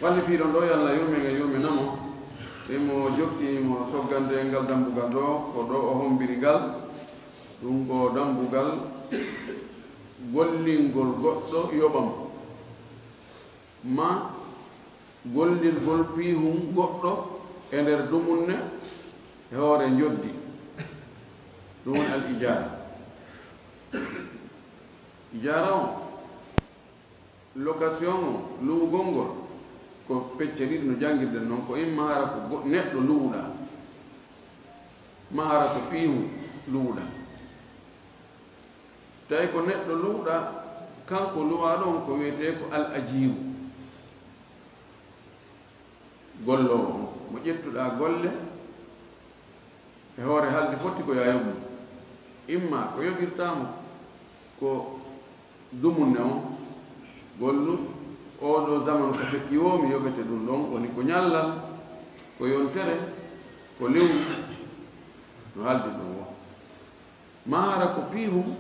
walli fiiɗon ɗo yalla yurmen e yurminamo emo jokkimo soggande ngal dambugal ɗo ko ɗo o hombiri ngal ɗum ko dambugal gollingol goɗɗo yoɓam ma gollilgol piihum goɗɗo e nder dumunne e hoore joddi ɗum woni al ijara. Ijara o location o luwugol ngol ko pecce ɗiɗi no jangirden noon ko imma hara ko neɗɗo luwuɗa ma hara ko piihu luwuɗa. tawi ko neɗɗo luwɗa kanko luwa ɗon ko wiyete ko al ajiru gollowo on mo ƴettuɗa golle e hoore halde fotti ko ya yoɓu imma ko yoɓirtamo ko dumunne on gollu oɗo zamanu ko feƴƴi wo mi yoɓete ɗum ɗon woni ko ñallal ko yontere ko lewru no haldi ɗum wo ma hara ko piihum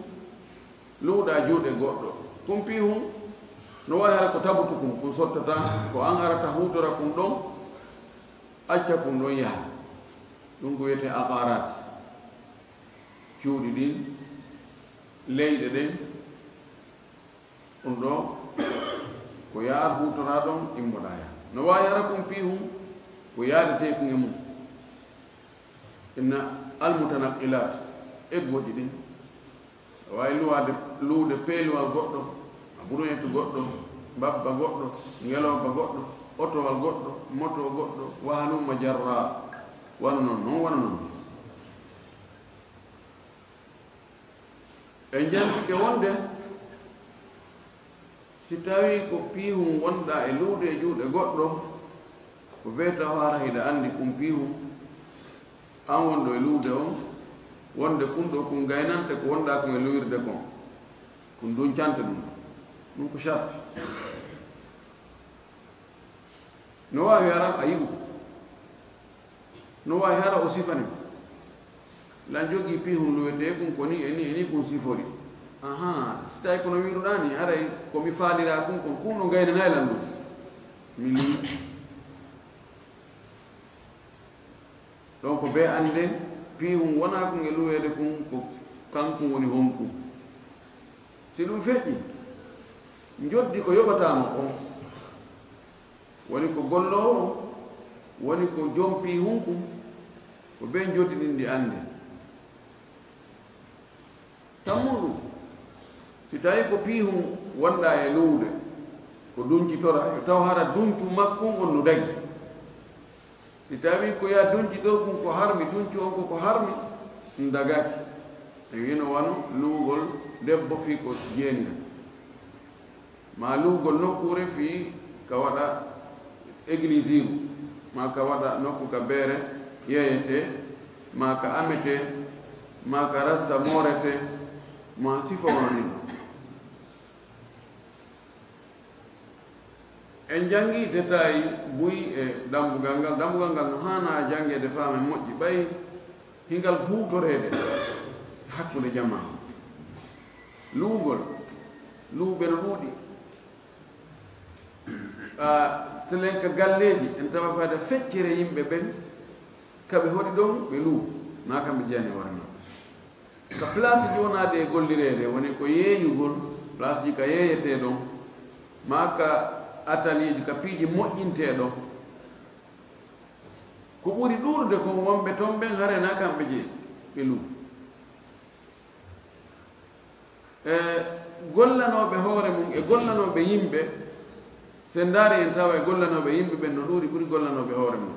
luuɗa juuɗe goɗɗo kum piihum no wawi hara ko tabutu kum kum sottata ko an arata hutora kum ɗon acca kum ɗon yaha ɗum ko wiyete aqarat cuuɗi ɗin leyɗe ɗen ɗum ɗo ko yaar hutora ɗon immoɗa yaha no wawi hara kum piihum ko yaadete kum e mum inna almutanaqilat eggoji ɗin wawi luude peeluwal goɗɗo aburuyetu goɗɗo mbabba goɗɗo ngelooba goɗɗo otowal goɗɗo moto goɗɗo wahalumma jarra wana noon noon wana noon e jantike wonde si tawi ko piihum wonɗa e luude e juuɗe goɗɗo ko wiyata hara hiɗa andi kum piihum an wonɗo e luude on wonde kumɗo kum gaynante ko wonɗa kum e luwirde kon kum duncante ɗum ko charte no wawi hara a yiɓu no wawi hara o sifani lan jogii piihum luwete kum ko ni eni kum sifori aha si tawi kono wiruɗa ni haray komi faalira kum kon kum ɗo gaynanaylan ɗum mi lii donc be anden piihum wona kum e luwede kum ko kankum woni honkum si ɗum feƴƴi joddi ko yoɓatamo on woni ko gollowo woni ko joom piihum kum ko ɓe joddi ɗin ndi ande tammuɗum si tawi ko piihum wonɗa e luwde ko duncitora yo taw hara duncu makkum on no dagi si tawi ko ya duncitor kum ko harmi duncu on ko harmi ɗum dagaki e wino wano luugol debbo fii ko jeenira ma luugol nokkure fii ka waɗa église iru ma ka waɗa nokku ka beere yeyete ma ka amete ma ka rasta morete ma sifa wono nin en jangi détail buy e dambugal ngal no hana jangede faame moƴƴi ɓay hingal huutorede hakkude jama luugol luuɓe no ɗuuɗi telen ka galleji en tawa fayda feccere yimɓe ɓen kaɓe hoɗi ɗon ɓe luu ma kamɓe jeyani warma ka place ji wonade e gollirede woni ko yeeñugol place ji ka yeeyete ɗon ma ka atelier ji ka piiji moƴƴinteɗo ko ɓuri ɗurde ko wonɓe toon ɓen harena kamɓe je ɓe luu e gollanoɓe hoore mum e gollanoɓe yimɓe se ndaari en tawa e gollanoɓe yimɓe ɓen no ɗuuri ɓuri gollanoɓe hoore mum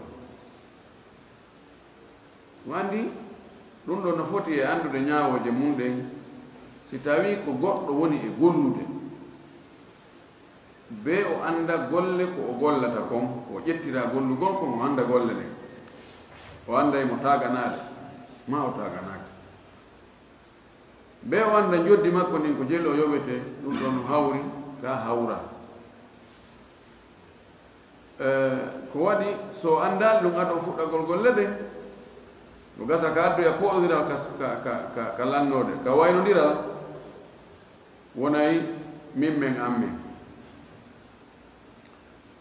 wandi ɗum ɗo no foti e anndude ñaawoje mum ɗen si tawi ko goɗɗo woni e gollude be o annda golle ko o gollata kon o ƴettira gollugol kon o annda golle ɗen o annday mo taaganaade ma o taaganaake be o annda joddi makko ndin ko jeli o yoɓete ɗum ɗon no hawri ka hawra ko waɗi so anndaali ɗum aɗa o fuɗɗagol golle ɗen ko gasa ka addoya poɗodiral ka lannode ka waynodiral wonay min men ammen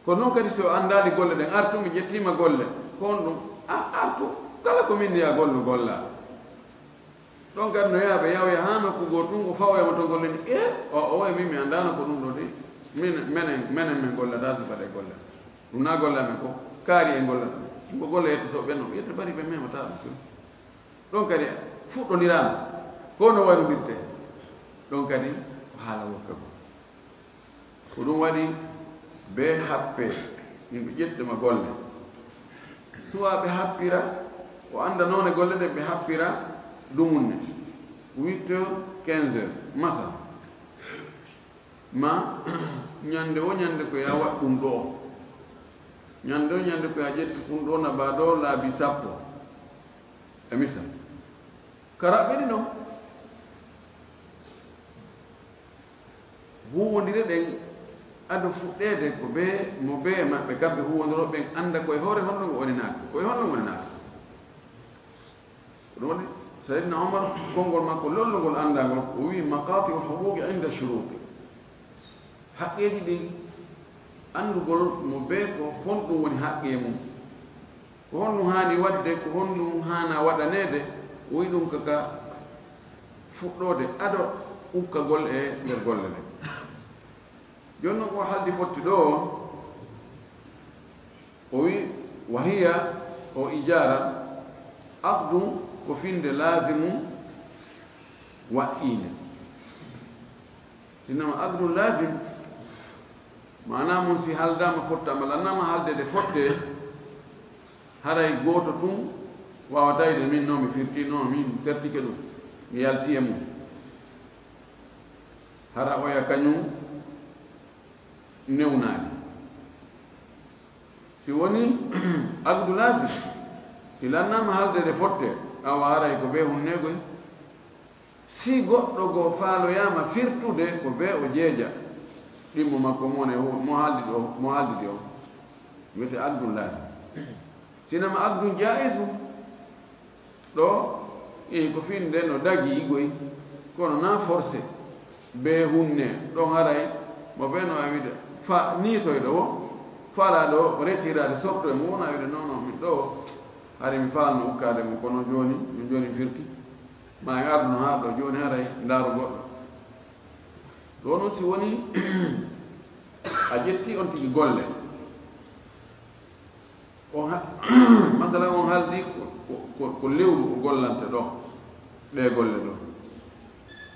ko noon kadi so andaali golle ɗen artu mi ƴettima golle kon ɗum artu kala ko min ndiya gollu golla ɗon kadi no yaha ɓe yawya ha nokkugo ɗum o fawoyama to golle ni o woye min mi andano ko ɗum ɗo de minen min gollata subade golle ɗum na golle amen ko kaari e gollata ko golle yette so ɓenno yette bari ɓe memata ɗum fi ɗon kadi fuɗɗodirama ko no warudirte ɗon kadi ko haala wokka ko ɗum waɗi be happe yimɓe ƴettuma golle suwa ɓe happira o anda noone golle ɗen ɓe happira dumunne 8 heures 15 heures masa ma ñande o ñande ko ya waɗ ɗum ɗo ñande o ñande ko ya ƴetti ɗum ɗo na ba ɗo laabi sappo e misal karaɓɓeɗi noon huwodire ɗen ado fuɗɗede ko ɓe mo be maɓɓe kamɓe huwodiro ɓen anda koye hoore honno ngo woninaaka koye honno ngo woninaaka ɗum waɗi sayidna omar konngol makko lollugol andagol o wi maqati ul huquqi inda shuruti haqqeji ɗin andugol mo be ko honɗum woni haqqe mum ko honɗum haani waɗde ko honɗum haana waɗanede o wi ɗum kaka fuɗɗode ado ukkagol e nder golle ɗe joni noon o haldi fotti ɗo o wi wahiya o ijara abdum ko finde lasimu waɗɗinde sinnama abdum lasim mana mum si haldama fottama lannama haldede fotte haray goto tun wawatayde min noon mi firti noon min tertike ɗum mi yalti e mum hara oya kañum newnaade si woni agdu lasim si lannama haldede fotte awa haray ko ɓe hunnegoy si goɗɗo goo faaloyama firtude ko ɓe o jeeja ɗimmo makko mone mo haaldidi o wiyete agdul lasim sinama agdul jaisu ɗo ko finde no dagi igoy kono na forcé ɓe hunne ɗon haray mo ɓe no a wiide fa niisoyɗo o fala ɗo retirade sorto e mo wona wiide non non min ɗo hari mi falno ukkade mo kono joni min joni firti ma e arduno ha ɗo joni haray ndaaru goɗɗo ɗo noon si woni a ƴetti on tigi golle masalan on haldi ko lewru o gollante ɗo ɓe golle ɗo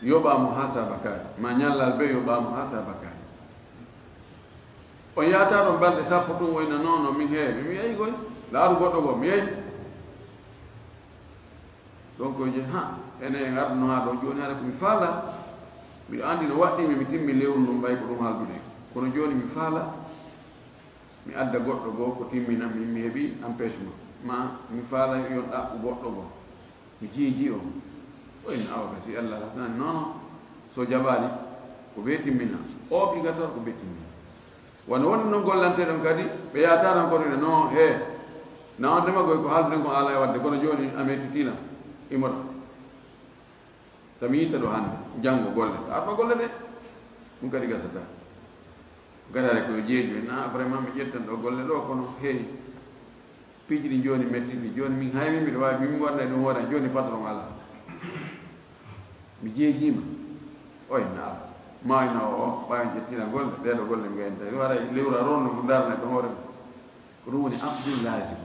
yoɓamo ha sabakari ma ñallal ɓe yoɓamo ha sabakari on yahata ɗon balɗe sappo tun woyna noon no min heewi mi yeyi koy laaru goɗɗo goo mi yeyi donc je ha ene en arduno ha ɗo joni hara komi faala miɗo andi no waɗɗimi mi timmi lewru ndum mbay ko ɗum haldude kono joni mi faala mi adda goɗɗo goo ko timmina mi heeɓi empêchement ma mi faala yon ɗaɓɓu goɗɗo goo mi jiiji o oyni awka si allah rasnani non non so jaɓani ko ɓe timmina obligatoire ko ɓe timmina wona wonde noon gollante ɗon kadi ɓe yahata tan kotoɗe non he nawandema koy ko haaldude ko ala e wadde kono joni a mettitina imoɗo tami yitta ɗo hannde janngo golle arɗo golle ɗe ɗum kadi gasata kadi hare koye jeejo na vraiment mi ƴettan ɗo golle ɗo kono heewi piiji ɗi joni mettiti joni min hay min mbiɗo wawi min wonda ɗum hoore joni patron ala mi jeejima oy naa mawino o ɓawi ƴettina golle ɗeɗo golle mi gayenta ɗum ara lewru a ronno ko darne ɗo hoore ko ɗum woni abdul lasim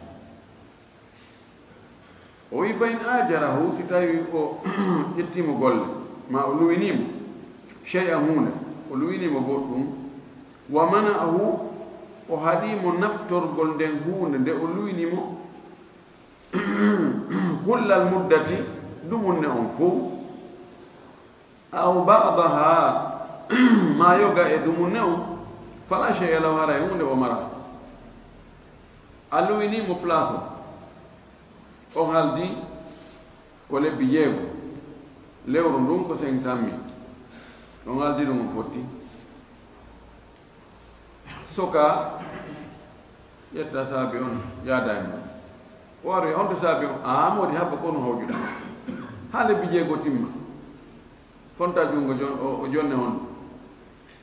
o wi fayin ajarahu si tawi o ƴettimo golle ma o luwinimo chey a hunde o luwinimo goɗɗum wa mana'ahu o haɗimo naftorgol nden hunde nde o luwinimo kullal muddati dumunne on fof aw ba'daha ma yoga e dumunne on fala chey law hara e hunde o mara a luwinimo place o on haldi ko lebbi jeego lewru ndun ko 500 000 on haldi ɗum on fotti soka ƴetta saabi on yaada e mum wari onto saabi on modi habba kono hawjuɗa ha lebbi jeego timma fonta junngo o jonne on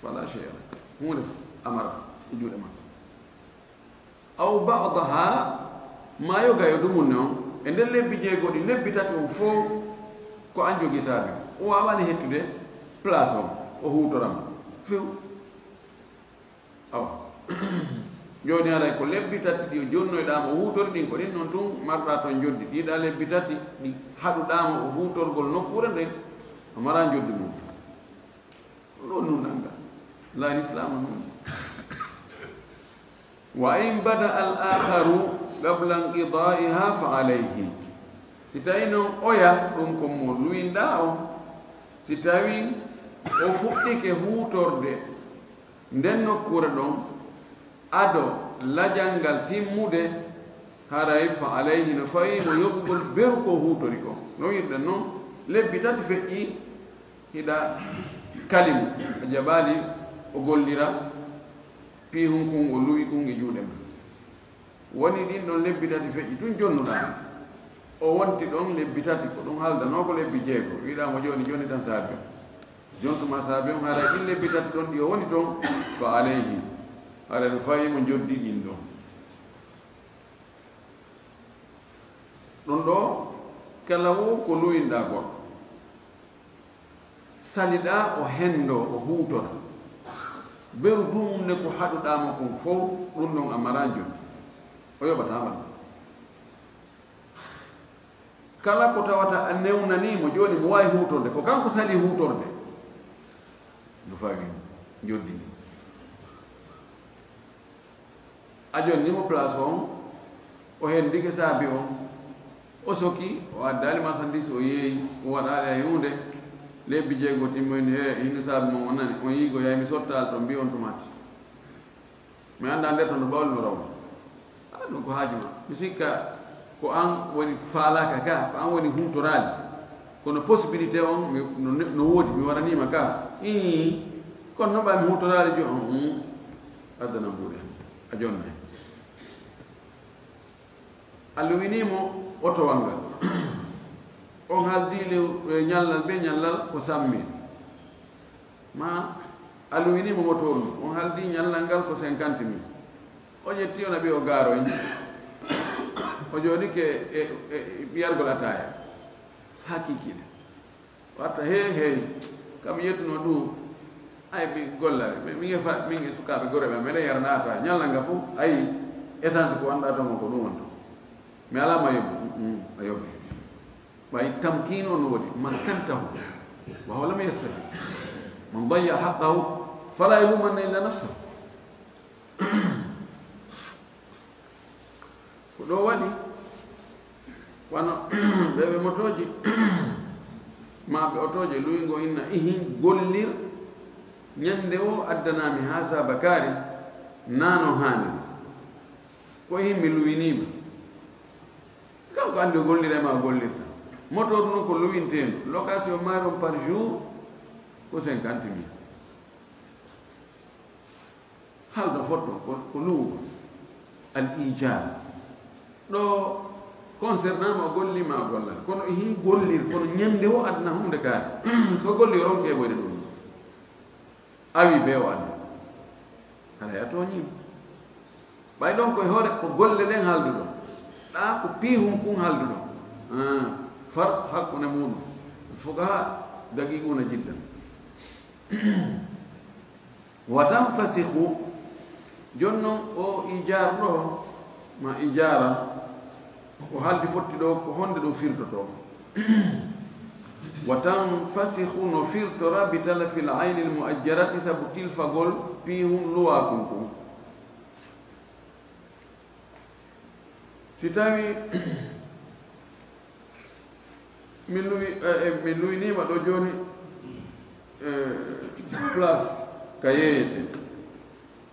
fala chea hunde amara e juuɗe ma aw ba'daha ma yoga yo ɗumun ne on e nder lebbi jeegoɗi lebbi tati on fof ko an jogi saabi o wawani hettude place on o hutorama few awa joni haray ko lebbi tati ɗi o jonnoyɗama o hutori ɗin ko ɗin noon tun marɗa toon joddi ɗiɗa lebbi tati ɗi haɗuɗama o hutorgol nokkure nden a mara joddi mum ɗon nun nanga la l'islamu noon wa in bada al akharu qabla inqidaiha fa alayhi si tawi noon oya ɗum ko mo luwinɗa o si tawi o fuɗɗike hutorde nden nokkure ɗon ado lajal timmude haray fa alayhi no fawi mo yoɓugol beru ko hutori ko no yirɗen noon lebbi tati feƴƴi hiɗa kalimu a jaɓali o gollira pihum kun o luwi kun e juuɗe ma woni ɗin ɗon lebbi tati feƴƴi tun jonnuɗa o wonti ɗon lebbi tati ko ɗum haldano ko lebbi jeego wiɗamo joni tan saabi o jontuma saabi on haray ɗin lebbi tati ɗon ɗi o woni toon fa alayhi haray no fawi mo joddi ɗin ɗon ɗum ɗo kala wo ko luwinɗa goɗɗo saliɗa o hendo o hutora beru ɗum ne ko haɗuɗama kon fof ɗum ɗon a mara joni o yoɓataman kala ko tawata a newnanimo joni mo wawi hutorde ko kanko sali hutorde no fawi joddini a jonnimo place on o hen ndike saabi on o soki o addali marchandise o yeeyi o waɗali a hunde lebbi jeego timmoyni he hino saabi mo on nani on yiigo yaymi sottal to mbi on tomati mi anda nder to no ɓawli no raw a ɗum ko haajuma mi sikka ko an woni faalaka ka ko an woni hutorali kono possibilité on no woodi mi waɗanima ka kono no ɓami hutorali jo addana mbuɗe a jonnay allah winimo otowal ngal on haaldile ñallal ɓe ñallal ko sammi ma allah winimo motor ndu on haaldi ñallal ngal ko 50 000 o ƴetti on aɓi o gaaroy o jooɗi ke ɓiyargol ataya ha kikiɗe watta hey kam yettuno ɗum ay ɓi gollare minge sukaɓe goreɓe mbeɗa yarana ataya ñallal nga fof ayi essence ko annda tomo ko ɗum wonto mi alama yobbi a yobbi way tamkin on woodi makkantahu wa huwa lam yastafi man dayya haqqahu fala yalumanna illa nafsahu ko ɗo waɗi wano ɓeɓe motoji maɓe otoje luyingo inna ihin gollir ñande o addanami ha sabakari nano hani ko ihin mi luwinima kanko andi o gollirema o gollirta motor noon ko luwinteno location maron par jour ko 50 000 halɗo fotɗo ko luwugo al ijab ɗo concernant ma gollima o gollal kono hin gollir kono ñande o adna hunde kaari so golli ronke ɓoyde ɗum awi be o adna haɗa a toñima ɓay ɗon koye hoore ko golle ɗen halduɗo ɗa ko pihum kun halduɗo far hakkude muɗum foga daqiquna jiddan wa tanfasihu jonnon o ijar ɗo ma ijara ko haldi fotti ɗo ko honde ɗo firtoto wa tanfasihu no firtora bi talafi l ayni l muajjarati sabu tilfagol pihum luwa kun kun si tawi mi luwinima ɗo joni place ka yeyete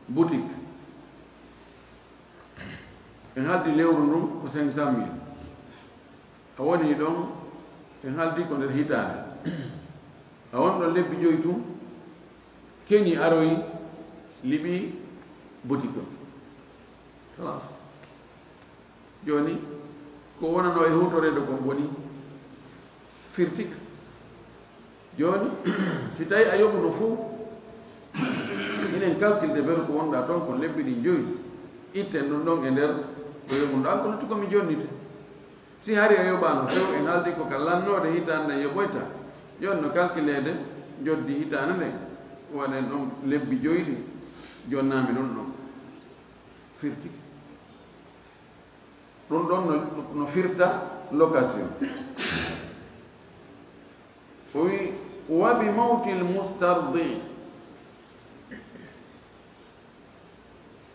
boutique en haldi lewru ndun ko 500 000 a woni ɗon en haldi ko nder hitande a woni ɗon lebbi joyi tum keñi aroyi liɓi boutique o halas joni ko wonano e hutorede kon woni firtika joni si tawi a yoɓuno fof inen calculde beru ko wonɗa toon ko lebbi ɗi joyi itten ɗum ɗon e nder ko yomum ɗo an ko lutti komi jonnite si hari a yoɓano few en haaldi ko ka lannode hitande nden yoɓoyta jon no calculede joddi hitande nden waɗen ɗon lebbi joyɗi jonnami ɗum ɗon firtiki ɗum ɗon no firta location o wi wa bi mawti lmustardi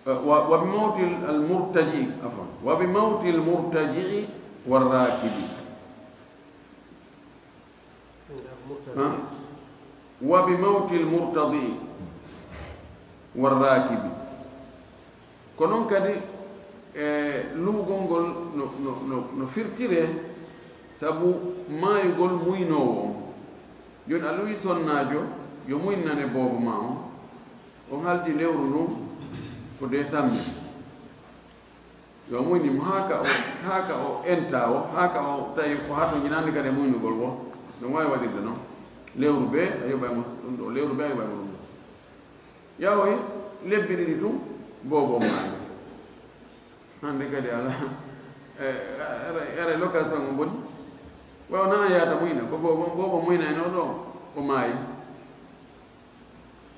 wa bi mawti almurtaji afwan wa bi mawti almurtaji warrakibi wa bi mawti almurtadi warrakibi ko noon kadi lumgol ngol no firtire sabu maayugol muynowo on joni a luwi sonnaajo yo muynane boobo ma on haaldi lewru ndun ko décembre yo muynimo haaka o enta o haaka o tawi ko hato jinande kadi muynugol wo no wawi waɗirde noon lewru be a yoɓaymo ɗum ɗo lewru be a yoɓaymo ɗum ɗo yawoy lebbi ɗiɗi tun boobo maayi hande kadi ala ara location o boni wawna yaata muyna ko boobo muynayno ɗo o maayi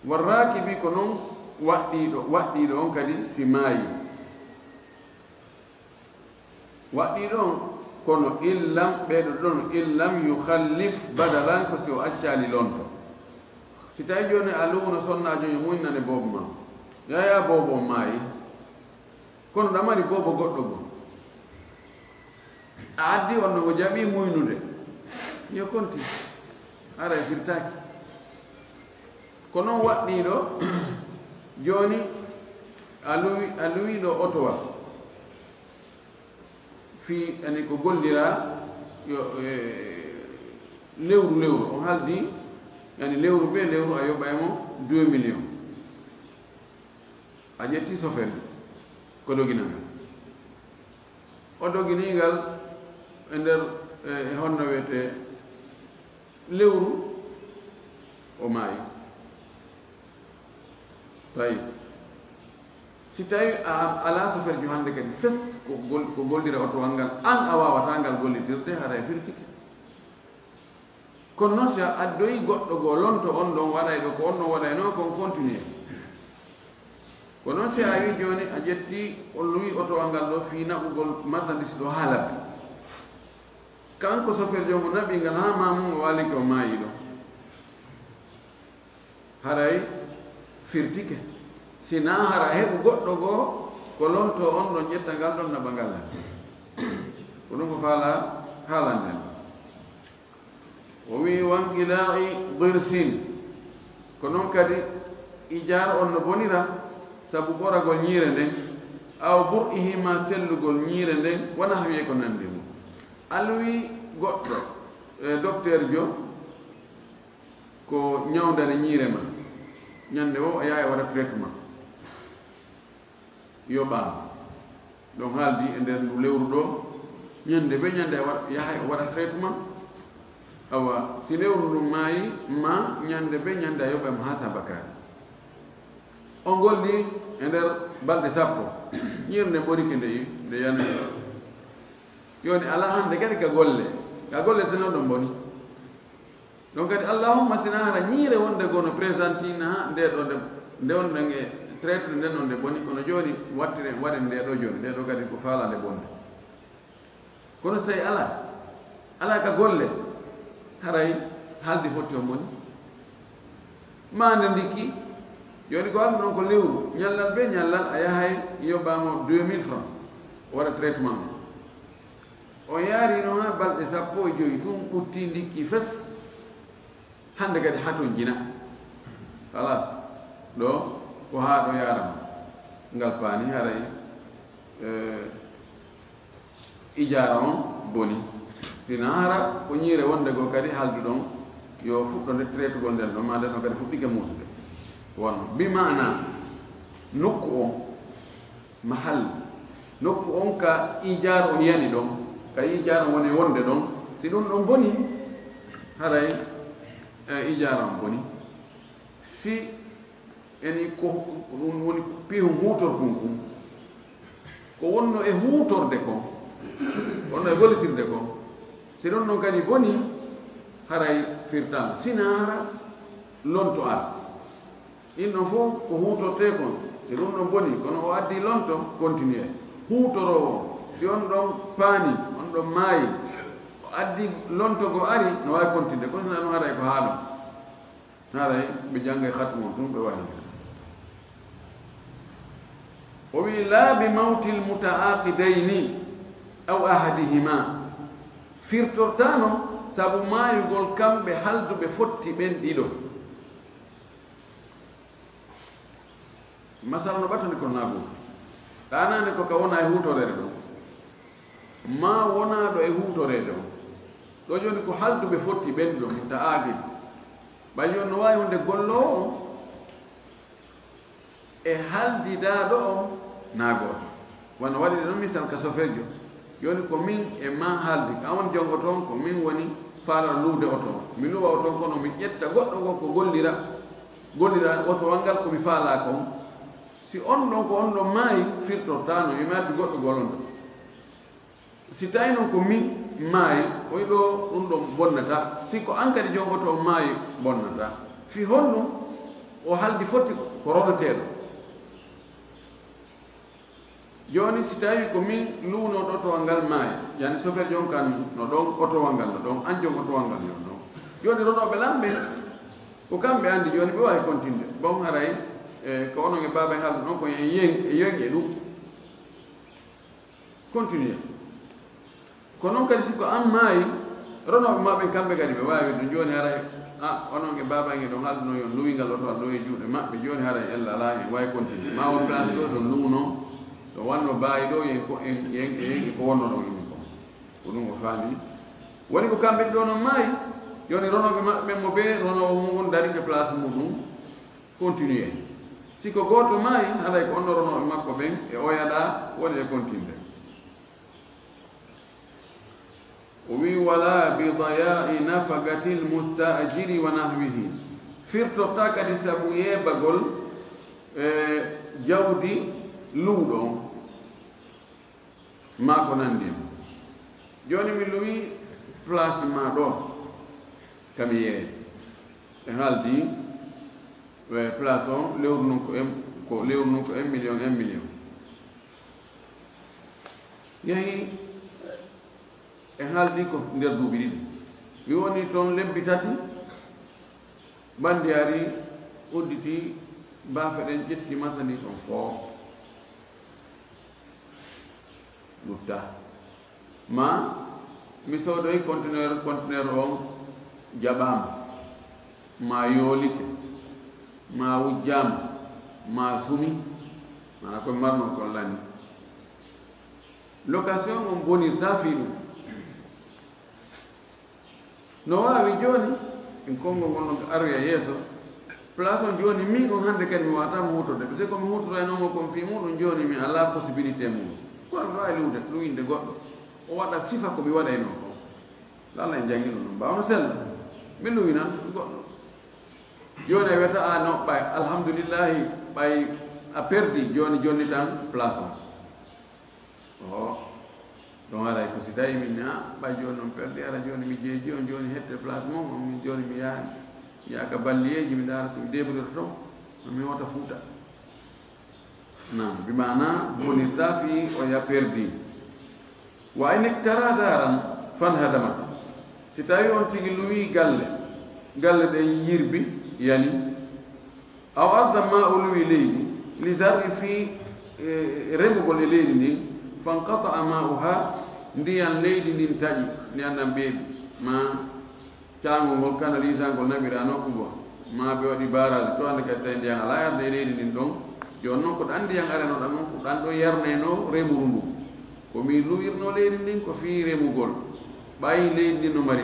warrakibi ko noon waɗɗiɗo on kadi si maayi waɗɗiɗo on kono illam ɓeeɗo ɗon illam yukhallif badalan ko si o accali lonto si tawi joni a luuno sonnajo yo muynane boobo ma yaya boobo o maayi kono ɗamari boobo goɗɗo go a addi on no o jaɓi muynude yo konti ara e firtaki ko noon waɗɗiɗo joni a luwiɗo otowa fi ani ko gollira yo lewru on haaldi yani lewru be lewru a yoɓaymo 2 millions a ƴetti soferde ko doginangal o doginigal e nder e honno wiyete lewru o maayi tawi si tawi a ala sofere jo hannde kadi fes ko gollira otowal ngal an a wawata ngal gollitirde hara e firtike kono noon si a addoyi goɗɗo goo lonto on ɗon waɗay ɗo ko on ɗon waɗayno kon continue ko noon si a wi joni a ƴetti on luwi otowal ngal ɗo fi naɓugol marchandise ɗo ha labbi kanko sofere jomo naɓi ngal ha mamum o walike o maayi ɗo haray firtike sina hara heɓu goɗɗo goo ko lonto on ɗon ƴetta ngal ɗon naɓa ngal ko ɗum ko faala haalanden o wi wanqila'i dirsin ko noon kadi ijar on no bonira sabu ɓoragol ñiire nden aw ɓur'ihima sellugol ñiire nden wona ha wiye ko nandi mum alwi goɗɗo docteur jo ko ñawdane ñiire ma ñande o a yaha waɗa traitement yoɓama ɗon haaldi e nder ndu lewru ɗo ñande ɓe ñande yaha waɗa traitement awa si lewru ndu maayi ma ñande ɓe ñande a yoɓamo ha sabakari o golli e nder balɗe sappo ñiire nde ɓorike nde yana yoni ala hande kadi ka golle teno ɗon boni donc kadi allahumma sina hara ñiire wonde gono présentina ha nde ɗo nde wonɗen e traite nden ɗon nde boni kono joni wattire waɗen nde ɗo joni nde ɗo kadi ko faalande bonde kono so tawi ala ka golle haray haaldi fotti o boni mande ndikki joni ko andu ɗon ko lewru ñallal be ñallal a yahay yoɓamo 2000 francs waɗa traitement o yaarino ha balɗe 15 tun ɓutti ndikki fes hande kadi haton jina halas ɗo ko ha ɗo yarama ngal paani haray ijara on boni sina hara ko ñiire wonde goo kadi haldu ɗon yo fuɗɗo nde traitugol nden ɗon ma nden ɗon kadi fuɗɗike muusude wonno bi mana nokku on mahal nokku on ka ijar on yani ɗon ka ijar on woni wonde ɗon si ɗum ɗon boni haray ijara on boni si eni ko ɗum woni piihu huutorkum kum ko wonno e huutorde ko wonno e gollitirde ko si ɗon noon kadi boni haray firtama sinara lonto ar in ɗon fof ko huutorte kon si ɗum ɗon boni kono o addi lonto continue huutorowo si on ɗon paani on ɗon maayi o addi lontogo ari no wawi continue kono sina ɗum haray ko haaɗo haray ɓe jangga hatmon ɗum ɓe wawi o wi laa bi mawti lmutaaqidayni aw ahadihima firtortano sabu maayugol kamɓe halduɓe fotti ɓen ɗiɗo masala no ɓattani kono naagoto ɗanani ko ka wona e huutorede ɗo ma wonaɗo e huutorede o ɗo joni ko halduɓe fotti ɓen ɗo mutaaqid ɓay joni no wawi hunde gollowo o e haldidaɗo o naagoto wano waɗi ɗon misal ka soferjo joni ko min e ma haaldi ka woni jongo toon ko min woni faalata luwde oto mi luwa oto kono mi ƴetta goɗɗo go ko gollira otowal ngal komi faala kon si on ɗon ko on ɗon maayi firtortano mi maddi goɗɗo golonɗo si tawi noon ko min maayi oyi ɗo ɗum ɗon bonnata si ko an kadi jongo to maayi bonnata fi honɗum o haldi fotti ko roɗoteɗo joni si tawi ko min luwnoɗo otowal ngal maayi yani sofer jon kan no ɗon otowal ngal no ɗon an jon otowal ngal yo ɗon joni roɗoɓe lamɓe ko kamɓe andi joni ɓe wawi continue bon haray ko onon e baba haldu noon ko yen e ɗum continue ko noon kadi siko an maayi ronoɓe maɓe kamɓe kadi ɓe wawi ɗum joni haray onon e baba e ɗon halduno yon luwingal otowal ɗo e juuɗe maɓɓe joni haray ella ala en wawi continue ma won place ɗo ɗon luwno to wanno baawi ɗo yen ko wonno ɗo yimi ko ɗum o faami woni ko kamɓe ɗo noon maayi joni ronoɓe maɓɓe mo ɓe ronowo mum dari ke place muɗum continue siko goto maayi haɗay ko onno ronoɓe makko ɓen e oyaɗa woni e continue o wi wala bi daya'i nafagati lmustajiri wa nahwihi firtorta kadi sabu yeɓagol jawdi luuɗo ma ko nandi joni mi luwi place ma ɗo kami yee e haaldi place o lewru nun ko lewru nun ko 1 million yehi e haaldi ko nder duuɓi ɗiɗi mi woni toon lebbi tati bandi ari udditi baafe ɗen ƴetti marchandise on fof ɗutta ma mi soodoyi conteneur on jaɓama ma yoolike ma wujjama ma sumi mana koye marno kon lani location on bonirta fi ɗum no wawi joni en konngol ngol non arya yeeso place on joni min on hande kadi mi wawata mi hutorde par ce que komi hutoraynomo kon fi muɗum joni mi ala possibilité mum kono mi wawi luwde luwinde goɗɗo o waɗa sifa komi waɗayno ko Allah en jangino ɗum mbawno sella mi luwinan goɗɗo joni a wiyata a no ɓay alhamdoulillahi ɓay a perdi joni jonni tan place on o ɗon aray ko si tawi min ɓay joni noon perdi ara joni mi jeeji on joni hette place mom min joni mi yaaka balliyeji mi daara somi debrito toon mi wota fuuta nam bi mana bonirta fi o ya perdi wa in iktara daran fan hadamat si tawi on tigi luwi galle ɗen yirbi yani aw arda ma o luwi leydi li zarri fi remugol e leydi ndin fanqata'a ma'uha ndiyan leydi ndin taƴi ndiyan ɗan ɓeeɗi ma caangol ngol canalisangol naɓira nokku ma ɓe waɗi barage to hande kadi tawi ndiyan ala yarde e leydi ndin ɗon joni noon ko ɗan ndiyan arenoɗan on ko ɗan ɗo yarneno remuru ndu komi luwirno leydi ndin ko fii remugol ɓayi leydi ndin no mari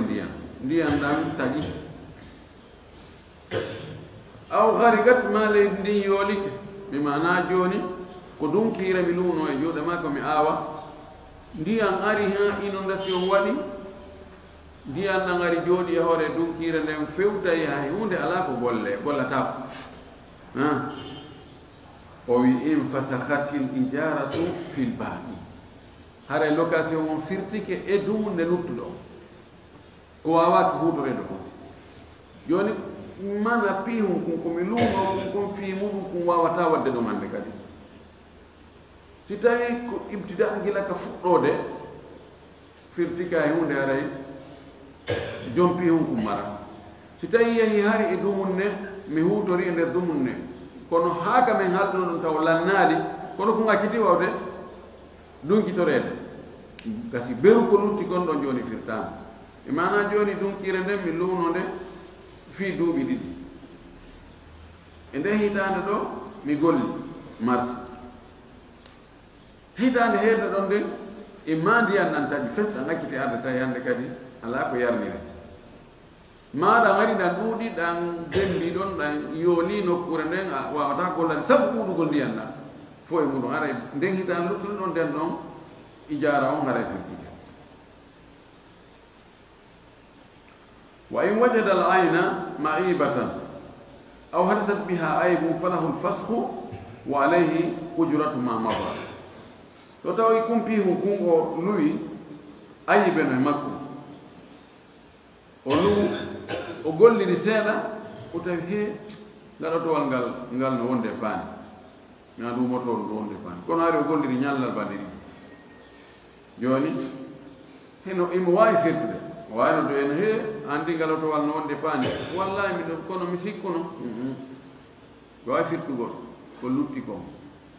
ndiyan ɗan taƴi aw harigat ma leydi ndin yoolike mi mana joni ko dunkira mi luuno e juuɗe ma komi aawa ndiyan ari ha inondation waɗi ndiyan ɗan ari jooɗi e hoore dunkira nden fewtayi hay hunde ala ko gollatako o wi in fasakhatil ijaratu fil baaqi hara location on firtike e dumunde luttuɗo ko wawaki hutorede ko joni mana pihum kum komi luumo kon fi muɗum kum wawata wadde ɗum hande kadi si tawi ko ibtida gila ka fuɗɗode firtika e hunde aray jom pihum kum mara si tawi yehi hari e dumunne mi hutori e nder dumunne kono haaka men halduno ɗum taw lannaali kono ko ngacciti wawde dunkitorede gasi beru ko lutti gonɗon joni firtama e mana joni dunkire nden mi luuno nde fii duuɓi ɗiɗi e nde hitande ɗo mi golli mars hitande heede ɗon nde e ma ndiyan ɗan taƴi festa ngacciti addata hande kadi ala ko yarnire maɗa ngari ɗan ɗuuɗi ɗan dembi ɗon ɗan yooli nokkure nden a wawata gollade sabu ɗuuɗugol ndiyan ɗan fo e muɗum ara nden hitande luttude ɗon nden ɗon ijara on hara firtide wa in wajada al ayna ma'ibatan aw hadathat biha aybun falahu al fasxu wa alayhi ujratu ma mada to tawi kumpihum kungo luwi ayibe no e makko o lu o golliri seeɗa o tawi he ngaɗotowal ngal no wonde paani na ɗumotowol no wonde paani kono hari o golliri ñallal bande ɗiɗi joni heno imo wawi firtude o wawino do en he andi ngalotowal no wonde paani wallahi miɗo kono mi sikkuno o wawi firtugol ko lutti kon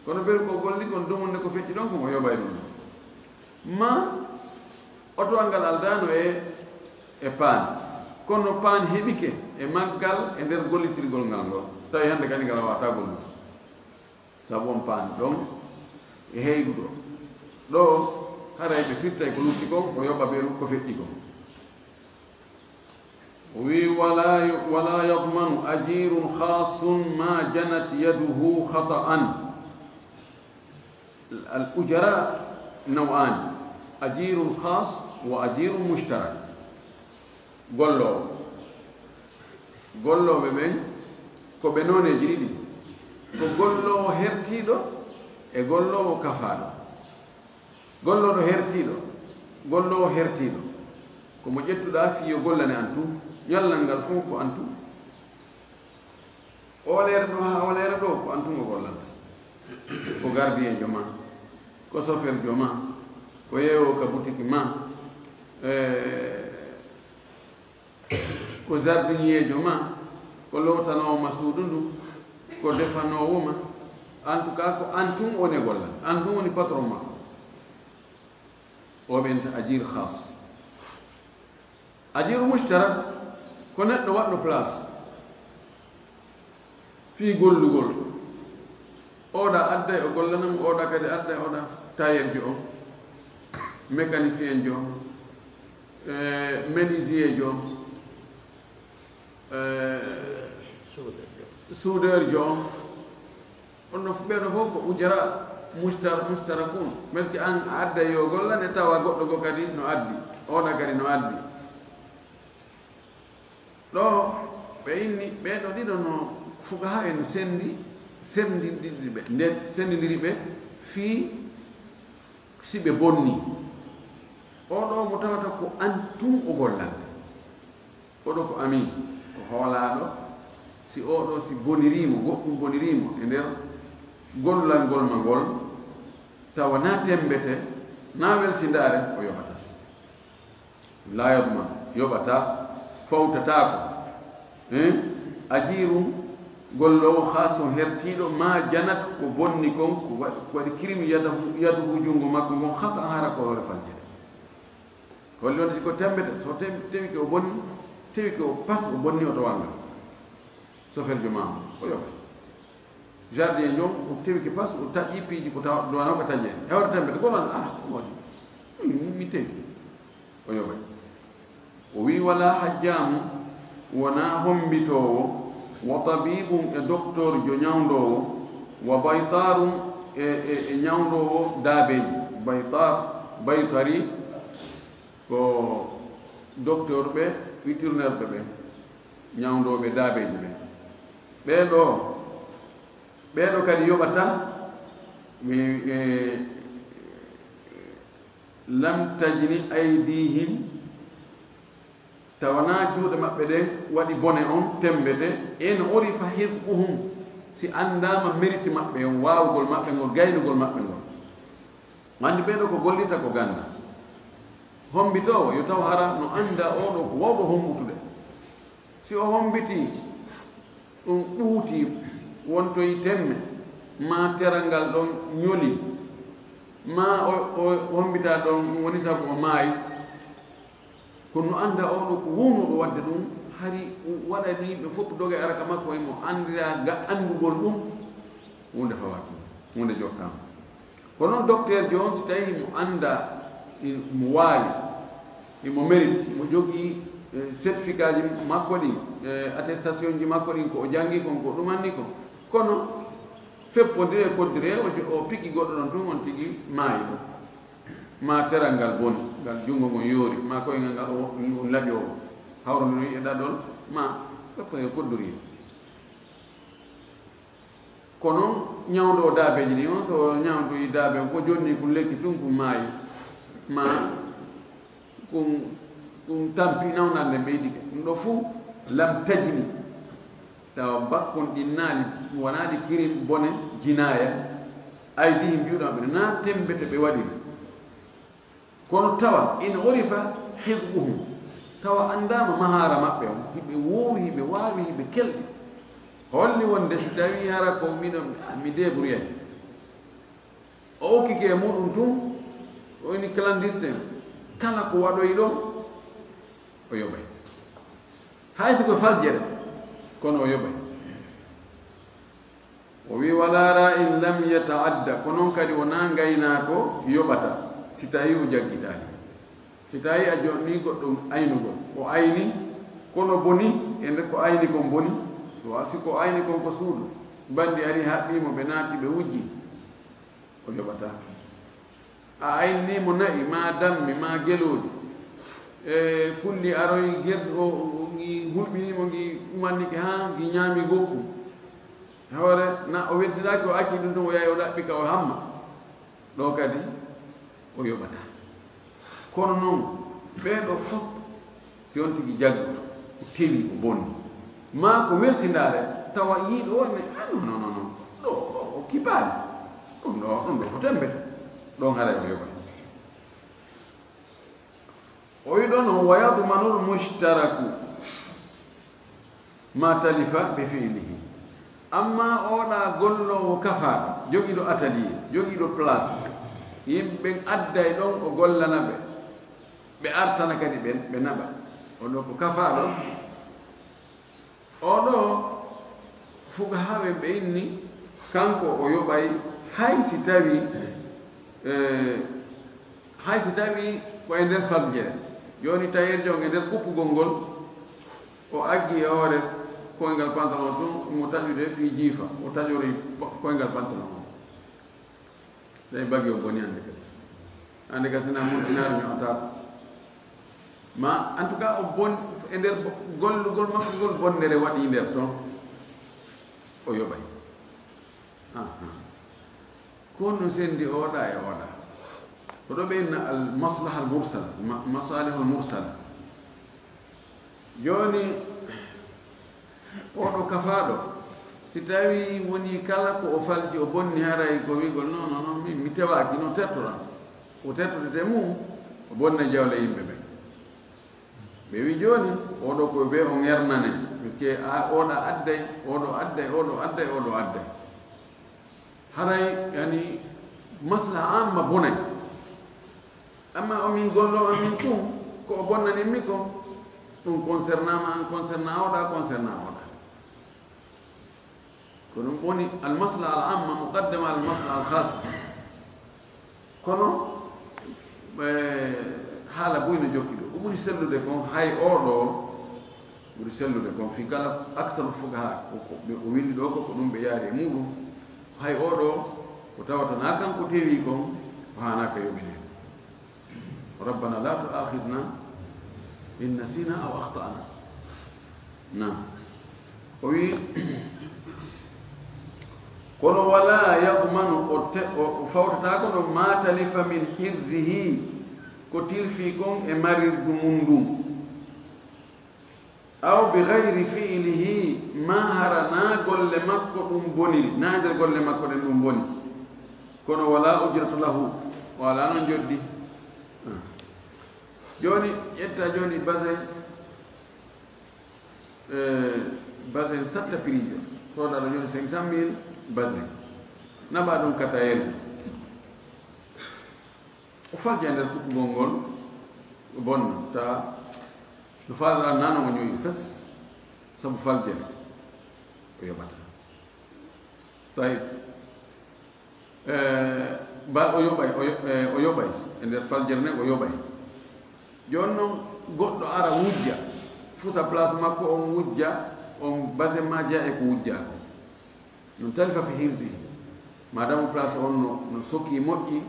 kono ɓeru ko golli kon dumunde ko fecci ɗon komo yoɓay ɗum ma otowal ngal aldano e paani kono paani heɓike e maggal e nder gollitirgol ngal ngol tawi hannde kadi ngal wawata gollude sabu on paani ɗon e heyguɗo ɗo haray ɓe firtay ko lutti kon o yoɓa ɓeru ko feƴƴi kon o wi wala yadmanu ajirun khasun ma janat yaduhu khata'an al ujara naw'an ajirun khas wa ajirun mushtarak golloɓe ɓen ko ɓe noneji ɗiɗi ko gollowo hertiɗo e gollowo kafaɗo golloɗo hertiɗo komo ƴettuɗa fiyo gollane an tu yallal ngal fof ko an tu olere ɗo ha olere ɗo ko an tumo gollata ko gardien jo ma ko chauffeur jo ma ko yeewo ka boutique ma ko jardinier jo ma ko lowtanowo ma suudu ndu ko defanowo ma en tout cas ko an tum one golla an tum woni patron makko o ɓenta ajir khas ajir mushtarak ko neɗɗo waɗɗo place fii gollugol oɗa adda o gollanam oɗa kadi adda oɗa tailleur jo o mécanicien jo menuisier jo soudeur jo on no ɓeɗo fof ko ujara mustarakun parce que an adda yo gollane tawa goɗɗo go kadi no addi oɗa kadi no addi ɗo ɓe inni ɓeɗo ɗiɗo no fukaha en sendindiri ɓe nde sendidiri ɓe fii si ɓe bonni oɗo mo tawata ko an tum o gollande oɗo ko ami ko hoolaɗo si oɗo si bonirimo goɗɗum bonirimo e nder gollalngol ma ngol tawa na tembete na welsindare o yoɓata layodma yoɓata fawtatako ajirum gollowo haso hertiɗo ma janat ko bonni kon ko waɗi kirimi yaduhu jungo makko ngon haka hara ko hoore faljede holli wonde siko tembete so tewi ke o bonni tewi ke o pas o bonni oto wanga chauffeur jo mamo o yoɓa jardin jom o tewi ke pas o taƴƴi piiji ko tawa dowano ko taƴƴe hewde tembete goman waɗi mi tewi o yoɓay o wi wala hajjamu wona hombitowo wa tabibum e docteur jo ñawdowo wa baytarum e ñawdowo daabeji baytari ko docteur ɓe vétérinaire ɓe ñawdoɓe daabeji ɓe ɓeɗo ɓeeɗo kadi yoɓata lam tajni aydihim tawana juuɗe maɓɓe ɗen waɗi bone on tembete en urifa hifquhum si andama mérite maɓɓe on wawugol maɓɓe ngol gaynugol maɓɓe ngol andi ɓeeɗo ko gollita ko ganda hombitowo yo taw hara no anda oɗo ko wawɗo hombutude si o hombiti ɗum ɓuuti wontoyi temme ma teral ngal ɗon ñoli ma o hombita ɗon woni sabu o maayi kono no anda oɗo ko wownuɗo wadde ɗum hari waɗani ɓe fof doge araka makko e mo andira ga andugol ɗum hunde fawat hunde jokkama kono noon docteur jo on si tawi mo anda mo waawi imo mérite mo jogii certificat ji makko ɗin attestation ji makko ɗin ko o jangi kon ko ɗumanni ko kono feppodire koddire o piki goɗɗo ɗon tun on tigi maayi ɗo ma teral ngal boni ngal junngo ngon yoori ma koyngal ngal o laɓi o hawrondino yiɗa ɗon ma feppo e koddori kono ñawdo o daabeji ɗi on so ñawdoyi daabe ko jonni ko lekki tun ko maayi ma ɗum tampi nawnande ɓeydike ɗum ɗo fuu lam tajini tawa bakkon ɗi naali wonaɗi kirin bone jinaya aydihi mbiwɗaɓe na tembete ɓe waɗiri kono tawa in urifa hifquhum tawa andama mahara maɓɓe on hiɓe woowi hiɓe waawi hiɓe kelɗi holli wonde so tawi hara ko miɗon mi débrouillé o okkike e muɗum tun woni clandestin kala ko waɗoyi ɗon o yoɓay hay siko faljere kono o yoɓay o wi walara in lam yataadda ko noon kadi wona gayna ko yoɓata si tawi o jaggitani si tawi a jonni goɗɗo aynugol o ayni kono boni e nder ko ayni kon boni so siko ayni kon ko suudu bandi ari haɓɓimo ɓe naati ɓe wujji o yoɓata a aynimo nayi ma dammi ma geloji e kulli aroy gerd o gi hulɓinimo gi ɗumannike ha gi ñaami gokku hoore na o weltidaki o acci ɗum tun o yahi o ɗaɓɓi ka o hamma ɗo kadi o yoɓata kono noon ɓeeɗo fof si on tigi jaggoto o tewi o bonni ma ko weltindare tawa yiiɗo wonne non ɗo o kipaani ɗum ɗo ko tembete ɗon haray o yoɓay o wi ɗon on wayadmanul mushtaraku ma talifa be fiilihi amma oɗa gollowo kafaaɗo jogiiɗo atelier jogiiɗo place yimɓe adday ɗon o gollana ɓe ɓe artana kadi ɓe naɓa oɗo ko kafaaɗo oɗo fukahaɓe ɓe inni kanko o yoɓay hay si tawi ko e nder faljere joni tawirjo e nder kuppugol ngol o aggi e hoore koyngal pantalon tun mo taƴude fi jiifa o taƴori koyngal pantalon o tawi baggi o boni hande kadi sina multinaɗo ñootata ma en tout cas o bon e nder gollugol makko ngol bonnere waɗi nder toon o yoɓay kono sendi oɗa e oɗa ko ɗo ɓeyna al maslaha al mursala masalihu al mursala joni oɗo kafaɗo si tawi woni kala ko o falji o bonni haray ko wigol non mi tewaki no tettoɗa o tettodete mum o bonna jawle yimɓe ɓe ɓe wi joni oɗo ko ɓe o ŋernane puisque oɗa adday oɗo adday oɗo adday oɗo adday haray yani maslaha amma bonay amma omin gollo amin tum ko o bonnaninmi ko ɗum concernama an concerna oɗa concerna oɗa ko ɗum woni almaslaha al amma muqaddama almaslaha al khasa kono haala buyno jokki ɗo o ɓuri sellude kon hay oɗo ɓuri sellude kon fi kala aksaru fugaha o windi ɗo ko ɗum ɓe yaari e muɗum hay oɗo ko tawata na kanko tewi kon o hanaka yoɓine rabbana la tuakhidna in nasina aw akhtana nam o wi kono wala yadmanu o fawtata ko ɗo ma talifa min hirzihi ko tilfi kon e marirdu mum ndum aw bi gayri fiilihi ma hara na golle makko ɗum boniri na nder golle makko ɗen ɗum boni kono wala ujratu lahu wala noon joddi joni ƴetta joni basin satta prix sodaɗo joni 500 000 basin naɓa ɗum katayel o falja nder kuɓɓugol ngol bonna ta no falɗa nanogo ñoyi fes sabu faljere o yoɓata tawi o yoɓay e nder faljere nde o yoɓay joni noon goɗɗo ara wujja fusa place makko on wujja on base ma jeya e ko wujja ko non talifa fi hirsi madame place on no sokki moƴƴi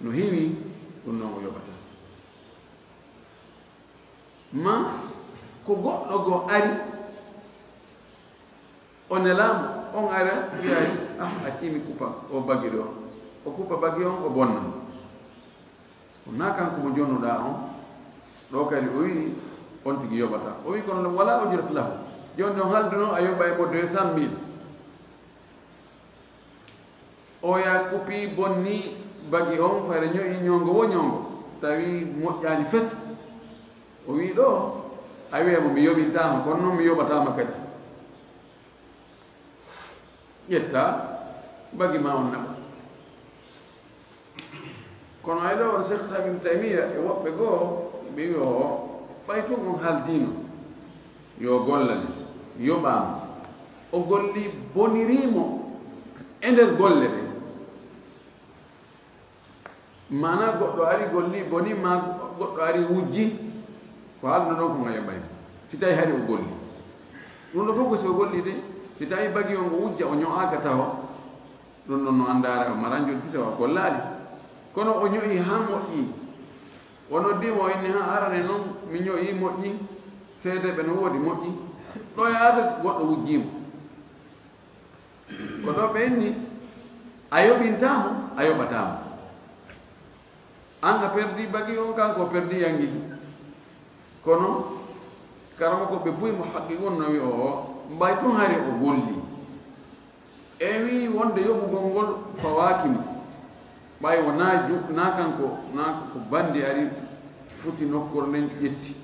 no hiwi ɗum noon o yoɓata ma ko goɗɗo go ari o nelamo on ara wiyay a timi kupa o bagi ɗo o kupa bagi on o bonna o na kanko mo jonnuɗa on ɗo kadi o wi on tigi yoɓata o wi kono wala ujratu lahu joni on halde noon a yoɓa e mo 200 000 o ya kupi bonni bagi on fayre ñoyi ñongo wo ñongo tawi moƴƴani fes o wi ɗo a wiyamo mi yoɓintama kono noon mi yoɓatama kadi ƴetta bagi ma on naɓa kono ay ɗo on cheikh sabine taymia e woɓɓe goo ɓe wi o ɓay tun on haaldino yo gollane yoɓama o golli bonirimo e nder golle ɗe mana goɗɗo ari golli boni ma goɗɗo ari wujji ko haalno ɗon ko ga yoɓaymo si tawi hari o golli ɗum ɗo fof ko si o golli de si tawi bagi on o wujja o ño'aka tawa ɗum ɗon no andare o mara joddi so o gollali kono o ño'i ha moƴƴi o noddimo o inni ha arane noon mi ño'i moƴƴi seedeɓe no woodi moƴƴi ɗo yaade goɗɗo wujjimo ko ɗo ɓe inni a yoɓintamo a yoɓatamo an a perdi bagi on kanko perdi yangi kono karama ko ɓe buy mo haqqi gon no wi o mbay tun hari o golli e wi wonde yoɓugol ngol fawakimo ɓay o na kanko na ko bandi ari fusi nokkore nden ƴetti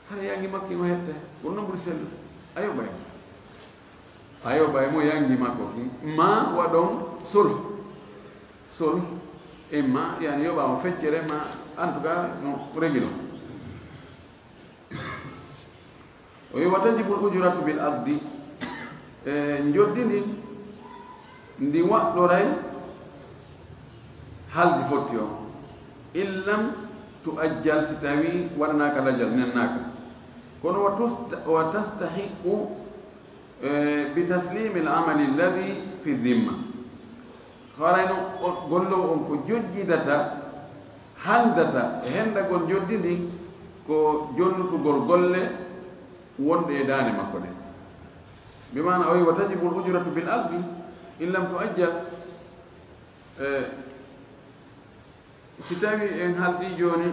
hara yangi makki o hette kono noon ɓuri sellu a yoɓay mo yangi makko ki ma waɗon sol imma yani yoɓamo feccere ma en tout cas no régilo o wi wa tajibul ujratu bil aqdi joddini ndi waɗɗoray haldi fotti o illam tu ajjal si tawi waɗanaka lajal nennaka kono wa tastahiqu bi taslimi l amali alladi fi dhimma harayno gollowo on ko jojjidata handata e hendagol joddindi ko jonnutugol golle wonɗe e daane makko ɗe bimana o wi wa tajibu l ujratu bil aqdi in lam tu ajjal si tawi en haldi joni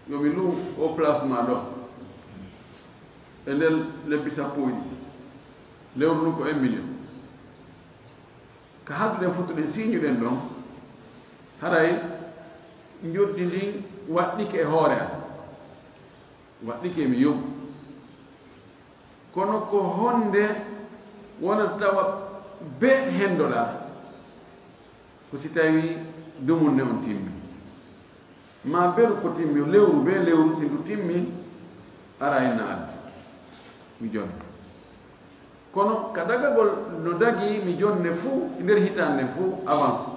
yomi lu o placement ɗo e nder lebbi sappoji lewru ndu ko 1 million ko halduɗen fottuɗen siñuɗen ɗon haray joddi ndin waɗɗike e hoore am waɗɗike mi yoɓu kono ko honde wonata tawa be hendoɗa ko si tawi dumunne on timmi ma beru ko timmi lewru be lewru si ndu timmi ara enna addi mi jonni kono ka dagagol no dagi mi jonne fuu nder hitande fuu avance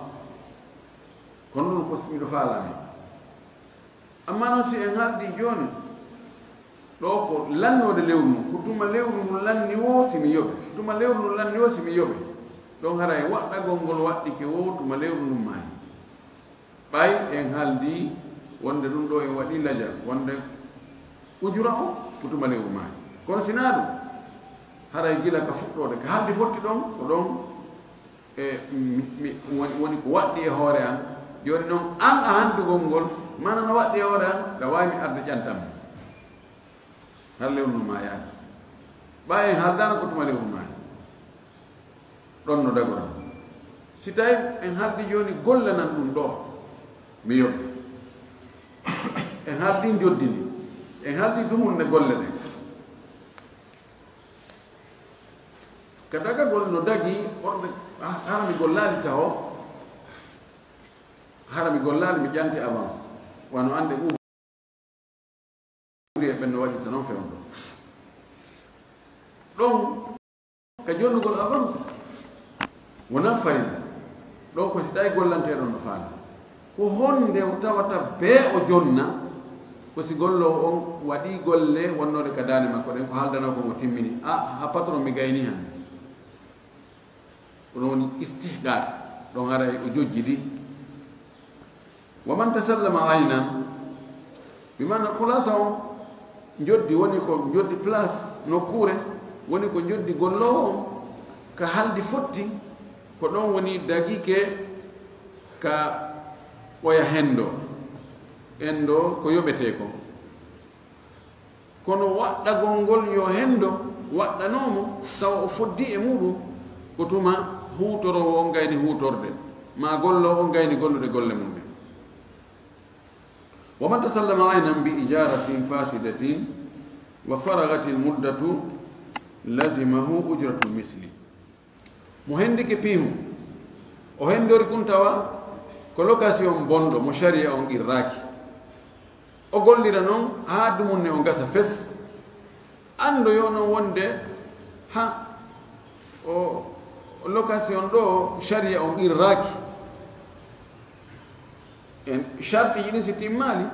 kono ɗum ko miɗo faalami amma noon si en haldi joni ɗo ko lannode lewru ndu ko tuma lewru ndu lanni wo simi yoɓe tuma lewru ndu lanni wo simi yoɓe ɗon hara e waɗɗagol ngol waɗɗike wo tuma lewru ndu maayi ɓay en haldi wonde ɗum ɗo en waɗi lajal wonde ujura o ko tuma lewru maayi kono sina ɗum haray gila ka fuɗɗode ka haldi fotti ɗon ko ɗon woni ko waɗɗi e hoore am joni noon an a handugol ngol mana no waɗɗi e hoore am ɗa wawi mi arde ƴantam har lewru ma yaani ɓa en haaldano ko tuma lewru ma ɗon no dagora si tawi en haldi joni gollanan ɗum ɗo mi yoɓi en haldi joddini en haldi dumunde golle ɗen ka dagagol no dagi orɗe hara mi gollali taw hara mi gollali mi ƴanti avance wano ande ɓuri e ɓenno waɗita noon fewdo ɗon ka jonnugol avance wona farida ɗon ko si tawi gollanteɗon no faala ko honde tawata bee o jonna ko si gollowo on waɗi golle wonnode ka dande makko ɗen ko haaldano ko mo timmini ha patron mi gayni han ɗon woni istihqaq ɗon aray o jojjidi wa man tasallama aynan bimana kulasa on joddi woni ko joddi place nokkure woni ko joddi gollowo on ka haldi fotti ko ɗon woni dagike ka ɓoya hendo endo ko yoɓete ko kono waɗɗagol ngol yo hendo waɗɗanomo tawa o foddi e muɗum ko tuma hutorowo on gayni hutorde ma gollowo on gayni gollude golle mum ɓe wa man tasallama aynan bi ijaratin fasidatin wa faragat almuddatu lazimahu ujratu lmisli mo hendike piihu o hendori kun tawa ko location bonɗo mo sharia on irraki o gollira noon ha dumunne o gasa fes andoyo noon wonde ha o location ɗo sharia on irraki en charte ji ɗin si timmali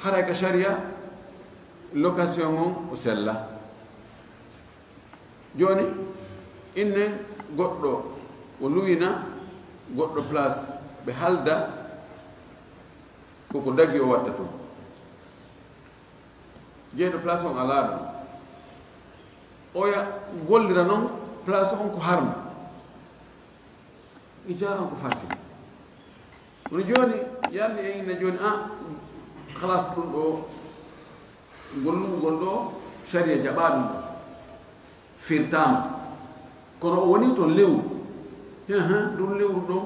haray ka sharia location on o sella joni inne goɗɗo o luwina goɗɗo place ɓe halda koko daggi o watta toon jeyɗo place on ala ɗon oya gollira noon place on ko harma i jaran ko facile kono joni yalni e inne joni halas ɗum ɗo gollugol ɗo sharia jaɓa ɗum ɗo firtama kono o woni toon lewru ɗum lewru ɗon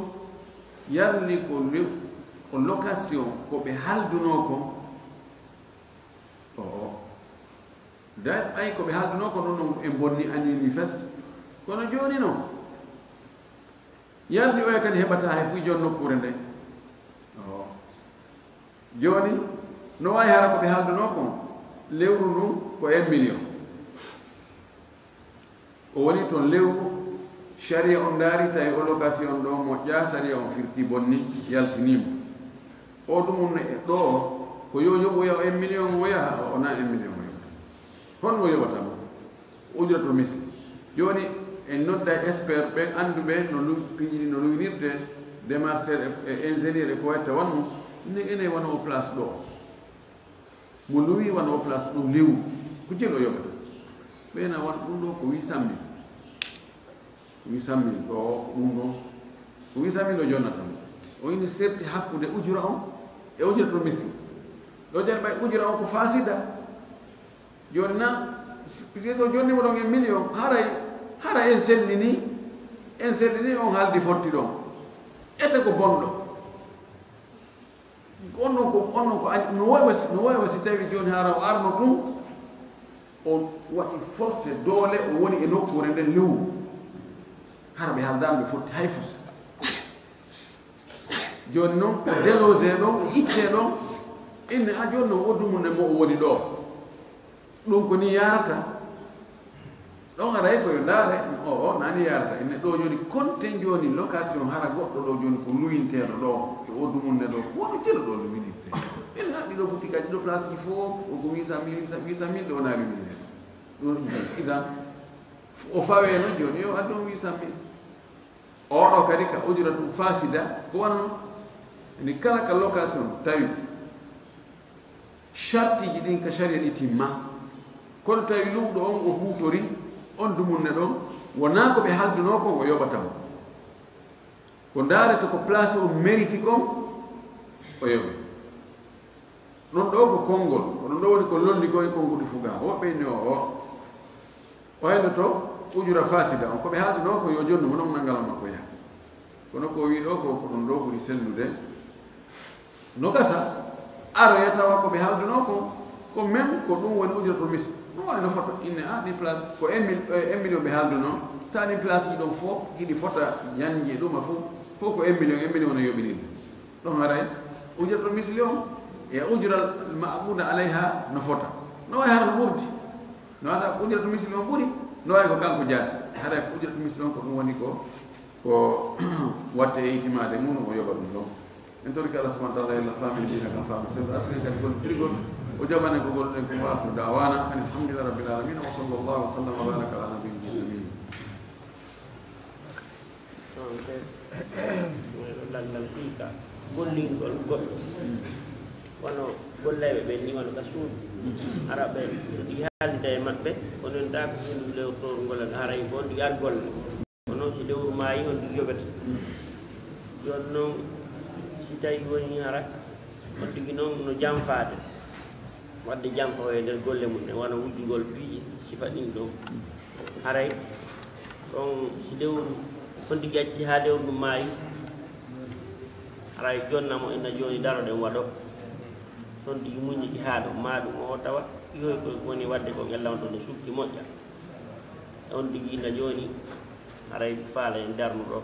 yarli ko location ko ɓe halduno ko da ay ko ɓe halduno ko ɗon ɗon en bonni anini fes kono joni noon yarli oya kadi heɓata hay fuy joni nokkure nde joni no wawi hara ko ɓe halduno ko lewru ndun ko 1 million o woni toon lewru sharia on daari tawi o location ɗo moƴƴa sharia on firti bonni yaltinima o ɗumunne e ɗo ko yo yoɓoya 1 million o yaha ona 1 million o yoɓata honno yoɓatamo ujratul misli joni en nodda expert ɓe anduɓe no piñini no luwinirde démarcheur e ingénieur e ko watta wanno ene wona o place ɗo mo luwi wona o place ɗo lewru ko jel o yoɓata ɓeyna wan ɗum ɗo ko 800 000 800 000 ɗo ɗum ɗo ko 800 000 o jonnata o ini serti hakkude ujura on e ujratul misli ɗo jani ɓay ujura on ko fasida joni na puisque so jonnimo ɗon e million hara en sellini on haaldi fotti ɗon ete ko bonɗo onnon ko no wawa si tawi joni hara o arno tun o waɗi forcé doole o woni e nokkure nden lewru hara ɓe haaldano ɓe fotti hay fos joni noon o délogé ɗon o itte ɗon inne a joni noon oddumunde mo o woni ɗo ɗum ko ni yarata ɗon aray koyo ndaare o nani yarata ene ɗo joni konte joni location hara goɗɗo ɗo joni ko luwinteɗo ɗo e oddumunde ɗo wono jelo ɗo luwinirte ene haɗɗi ɗo boutique aji ɗo place ji fof ko 800 000 ɗo wona luwinirte ɗum idan o faweno joni yo addon 800 000 oɗo kadi ka ujura ɗum fasida ko wonno ni kala ka location tawi charte ji ɗin ka sharia ɗi timma kono tawi lumɗo on o hutori on dumunne ɗon wona ko ɓe halduno ko o yoɓatamo ko ndaarete ko place o mérite kon o yoɓe non ɗo ko konngol oɗon ɗo woni ko lolli ko e konngudi fuga woɓɓe ni o hayno to ujura fasida on koɓe haalde ɗo ko yo jonnu mo non nangalam makko yaha kono ko wi ɗo ko ɗon ɗo ɓuri sellude no gasa aroya tawa koɓe haalduno ko même ko ɗum woni ujura to mis no wayno foto inne ɗi place ko 1 million ɓe haalduno ta ɗin place ɗi ɗon fof hiɗi fota ñanji ɗuma fof ko 1 million no yoɓininde ɗon haray ujura to misli on e ujural maɓuda alayha no fota no wawi har no ɓurdi no wata ujura to misli on ɓuuri no wawi ko kanko jaasi haray ko ujura to misli on ko ɗum woni ko watte e himade mum o yoɓa ɗum ɗon en torki Allah subhanahu wa ta'ala illa famille dina kan fama sebe asri kadi gol trigol o jabane ko gol den ko waafu da'wana alhamdulillahi rabbil alamin wa sallallahu wa sallam wa baraka ala nabiyina amin landal fiika gollingol goɗɗo wono golleɓe ɓe ni wano ka suudu ara ɓe ɗi haalida e maɓɓe onon da ko hendu lewtorngol an haray bo ɗi ar golle kono si lewru maayi on ɗi yoɓete joni noon si tawi woni hara on tigi noon no janfade wadde janfa e nder golle mum ne wona wujjugol piiji sifa ɗin ɗo haray on si lewru on tigi acci ha lewru ndu maayi haray jonnamo ena joni daroɗen waɗo toon tigi muñiɗi haa ɗo ma ɗum o tawa yoy ko woni wadde ko ngellam to no sukki moƴƴa on tigi ina joni haray faala en darnuɗo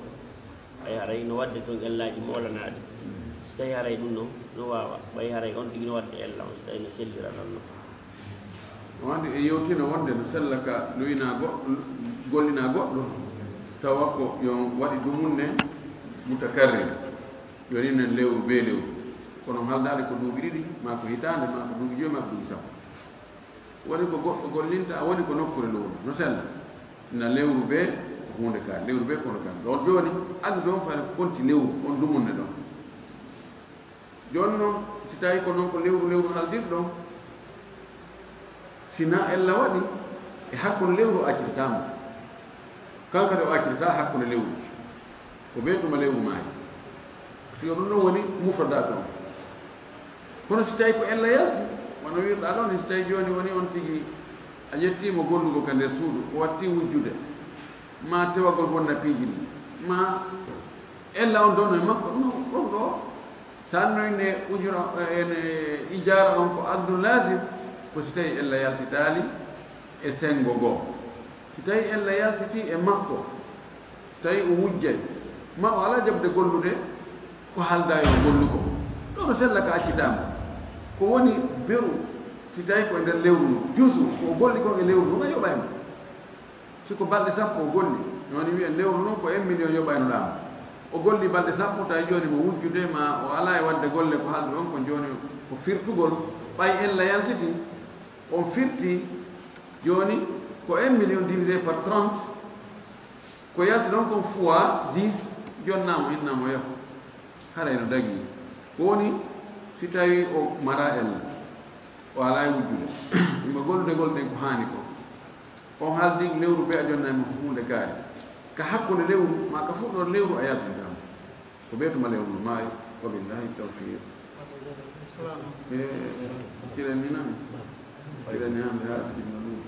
ay haray no wadde toon ellaji moolanaɗe so tawi haray ɗum noon no wawa ɓay haray on tigi no wadde ella on so tawi no sellira ɗon noon wande e yewtino wonde no sella ka luyina goɗɗo gollina goɗɗo tawa ko yo waɗi dumunne mutakarrir yoni nen lewru be lewru kono haldade ko duuɓi ɗiɗi ma ko hitande ma ko duuɓi joyi ma ko duuɓi sappo woni ko goɗɗo gollinta woni ko nokkure lowru no sella na lewru be hunde ka lewru be kono kan ɗon joni addude on fare konti lewru on dumunne ɗon joni noon si tawi ko noon ko lewru haldirɗon sina ella waɗi e hakkude lewru accirtamo kankade o accirta hakkude lewru ko ɓeytuma lewru maayi siko ɗum ɗon woni mufrada toon kono si tawi ko ella yalti wono wirɗa ɗon si tawi joni woni on tigi a yettimo gollugo ka nder suudu o watti wujjude ma tewagol bonna piiji ɗi ma ella on donno e makko ɗon ɗo sannoyne ujura ene ijara on ko abdul lazim ko si tawi ella yaltitali e sengo goo si tawi ella yaltiti e makko tawi o wujjay ma o ala jabde gollude ko halda yo gollugo ɗono sella ka accitama ko woni beru si tawi ko e nder lewru ndu jusu ko golli kon e lewru ndu a yoɓaymo siko balɗe sappo o golli noni wiyen lewru noon ko 1 million yoɓaynoɗama o golli balɗe sappo tawi joni mo wujjude ma o ala e wadde golle ko haalde ɗon ko joni ko firtugol ɓay ella yaltiti on firti joni ko 1 million divisé par 30 ko yalti ɗon kon fois 10 jonnamo innamo yaho haray no dagui ko woni si tawi o mara ella o ala e wujjude yimɓe gollude golɗen ko hani ko on haaldi lewru be a jonnaymo ko hunde kaari ka hakkude lewru ma ka fuɗɗor lewru a yaltitama ko ɓeytuma lewru no maayi wabillahi tawfiq kiren ni nani kiren ni hande haɗa ɗimno ɗum